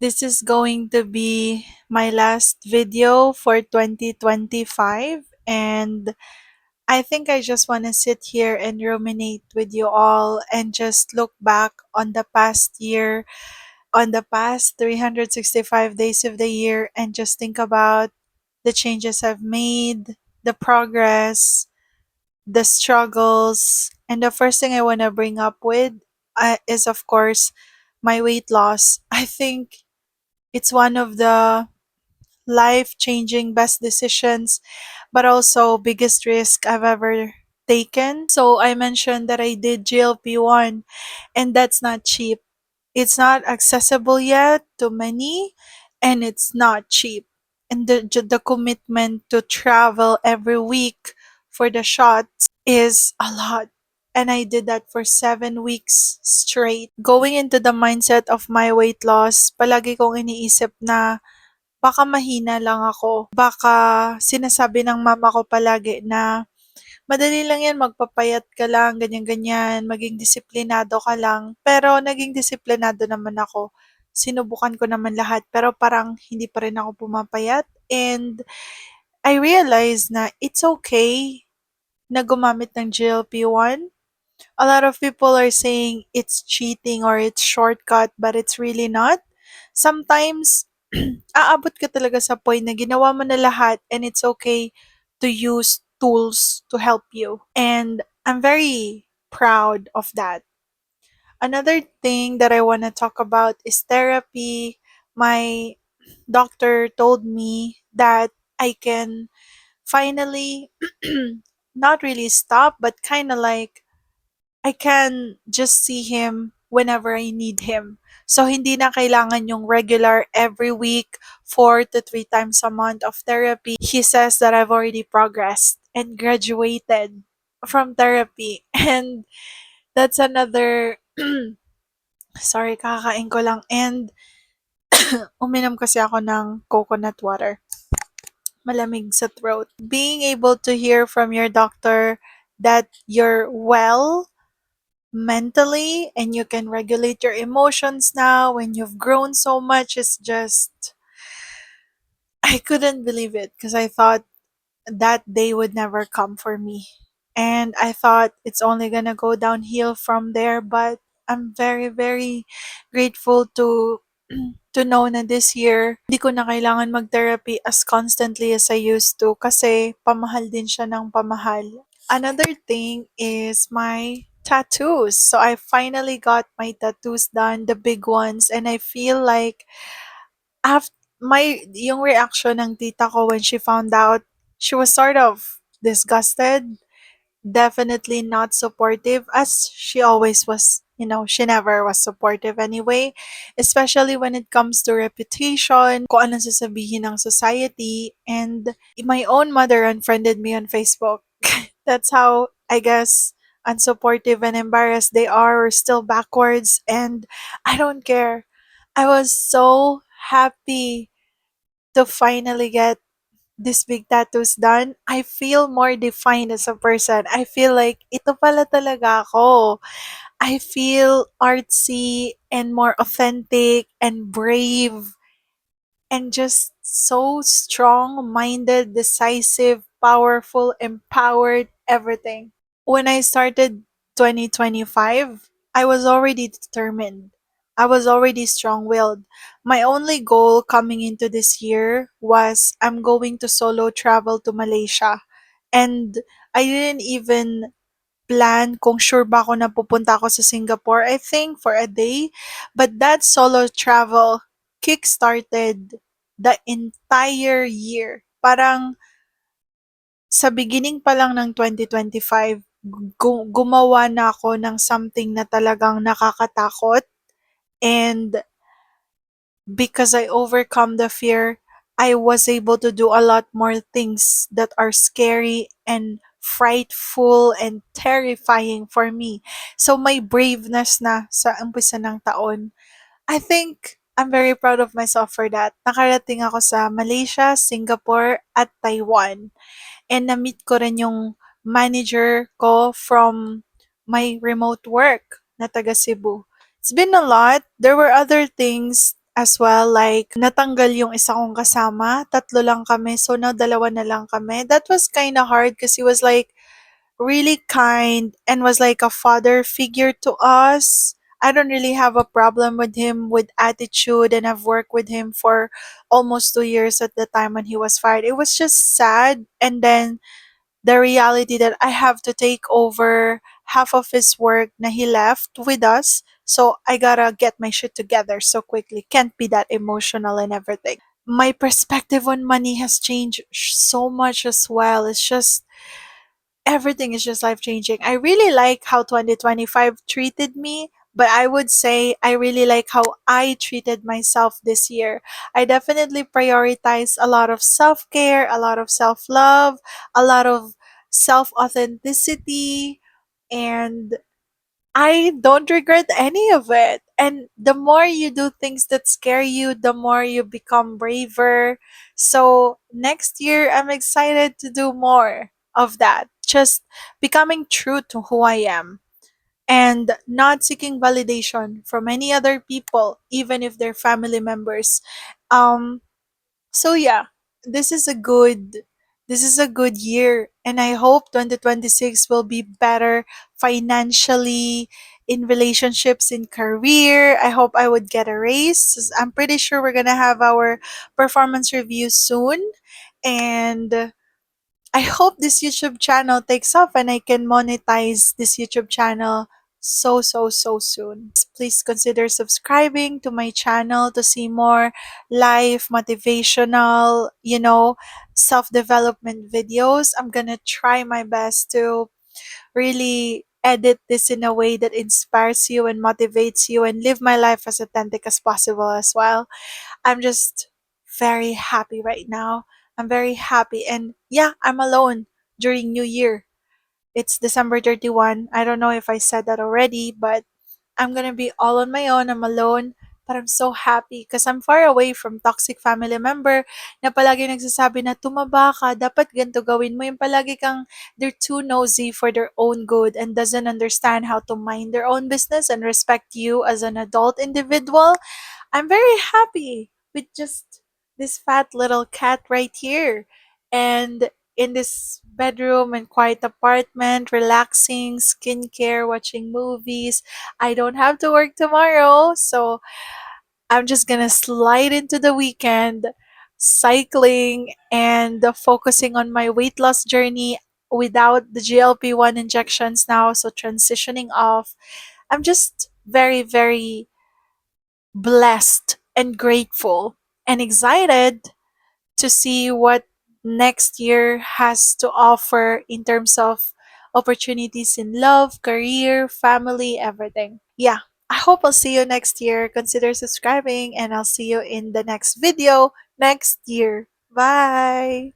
This is going to be my last video for 2025, and I think I just want to sit here and ruminate with you all and just look back on the past year, on the past 365 days of the year, and just think about the changes I've made, the progress, the struggles. And the first thing I want to bring up with is, of course, my weight loss. I think it's one of the life-changing best decisions, but also biggest risk I've ever taken. So I mentioned that I did GLP-1, and that's not cheap. It's not accessible yet to many, and it's not cheap. And the commitment to travel every week for the shots is a lot. And I did that for 7 weeks straight. Going into the mindset of my weight loss, palagi kong iniisip na baka mahina lang ako. Baka sinasabi ng mama ko palagi na madali lang yan, magpapayat ka lang, ganyan-ganyan, maging disiplinado ka lang. Pero naging disiplinado naman ako. Sinubukan ko naman lahat, pero parang hindi pa rin ako pumapayat. And I realized na it's okay na gumamit ng GLP-1. A lot of people are saying it's cheating or it's shortcut, but it's really not. Sometimes, aabot ka talaga sa point na ginawa mo na lahat and it's okay to use tools to help you. And I'm very proud of that. Another thing that I want to talk about is therapy. My doctor told me that I can finally not really stop, but kind of like I can just see him whenever I need him. So, hindi na kailangan yung regular every week, 4 to 3 times a month of therapy. He says that I've already progressed and graduated from therapy. And that's another, sorry, kakain ko lang. And uminom kasi ako ng coconut water. Malamig sa throat. Being able to hear from your doctor that you're well mentally and you can regulate your emotions now when you've grown so much is just, I couldn't believe it because I thought that day would never come for me, and I thought it's only gonna go downhill from there. But I'm very, very grateful to to know na this year hindi ko na kailangan mag-therapy as constantly as I used to kasi pamahal din siya ng pamahal. Another thing is my tattoos. So I finally got my tattoos done, the big ones, and I feel like after yung reaction ng tita ko when she found out, she was sort of disgusted, definitely not supportive as she always was. She never was supportive anyway, especially when it comes to reputation, kung anong sasabihin ng society, and my own mother unfriended me on Facebook. That's how, I guess, unsupportive and embarrassed they are or still backwards, and I don't care. I was so happy to finally get these big tattoos done. I feel more defined as a person. I feel like ito pala talaga ako. I feel artsy and more authentic and brave and just so strong-minded, decisive, powerful, empowered, everything. When I started 2025, I was already determined. I was already strong-willed. My only goal coming into this year was I'm going to solo travel to Malaysia. And I didn't even plan kung sure ba ako na pupunta ako sa Singapore, I think, for a day. But that solo travel kick-started the entire year. Parang sa beginning pa lang ng 2025, gumawa na ako ng something na talagang nakakatakot, and because I overcome the fear, I was able to do a lot more things that are scary and frightful and terrifying for me. So my braveness na sa umpisa ng taon, I think I'm very proud of myself for that. Nakarating ako sa Malaysia, Singapore, at Taiwan. And na-meet ko rin yung manager ko from my remote work na taga Cebu. It's been a lot. There were other things as well, like natanggal yung isa kong kasama, tatlo lang kami, so now dalawa na lang kami. That was kind of hard because he was like really kind and was like a father figure to us. I don't really have a problem with him with attitude, and I've worked with him for almost 2 years at the time when he was fired. It was just sad, and then the reality that I have to take over half of his work na he left with us. So I gotta get my shit together so quickly. Can't be that emotional and everything. My perspective on money has changed so much as well. It's just everything is just life changing. I really like how 2025 treated me, but I would say I really like how I treated myself this year. I definitely prioritize a lot of self care, a lot of self love, a lot of self authenticity, and I don't regret any of it. And the more you do things that scare you, the more you become braver. So next year, I'm excited to do more of that. Just becoming true to who I am and not seeking validation from any other people, even if they're family members. Um, so yeah, this is a good this is a good year, and I hope 2026 will be better financially, in relationships, in career. I hope I would get a raise. I'm pretty sure we're going to have our performance review soon, and I hope this YouTube channel takes off and I can monetize this YouTube channel so soon. Please consider subscribing to my channel to see more life motivational, self-development videos. I'm gonna try my best to really edit this in a way that inspires you and motivates you and live my life as authentic as possible as well. I'm just very happy right now. I'm very happy. And yeah, I'm alone during New Year. It's December 31. I don't know if I said that already, but I'm gonna be all on my own. I'm alone. But I'm so happy because I'm far away from toxic family member na palagi nagsasabi na tumaba ka, dapat ganito gawin mo. Yung palagi kang they're too nosy for their own good and doesn't understand how to mind their own business and respect you as an adult individual. I'm very happy with just this fat little cat right here. And in this bedroom and quiet apartment, relaxing, skincare, watching movies. I don't have to work tomorrow, so I'm just gonna slide into the weekend, cycling and focusing on my weight loss journey without the GLP-1 injections now, so transitioning off. I'm just very blessed and grateful and excited to see what next year has to offer in terms of opportunities in love, career, family, everything. Yeah, I hope I'll see you next year. Consider subscribing, and I'll see you in the next video next year. Bye!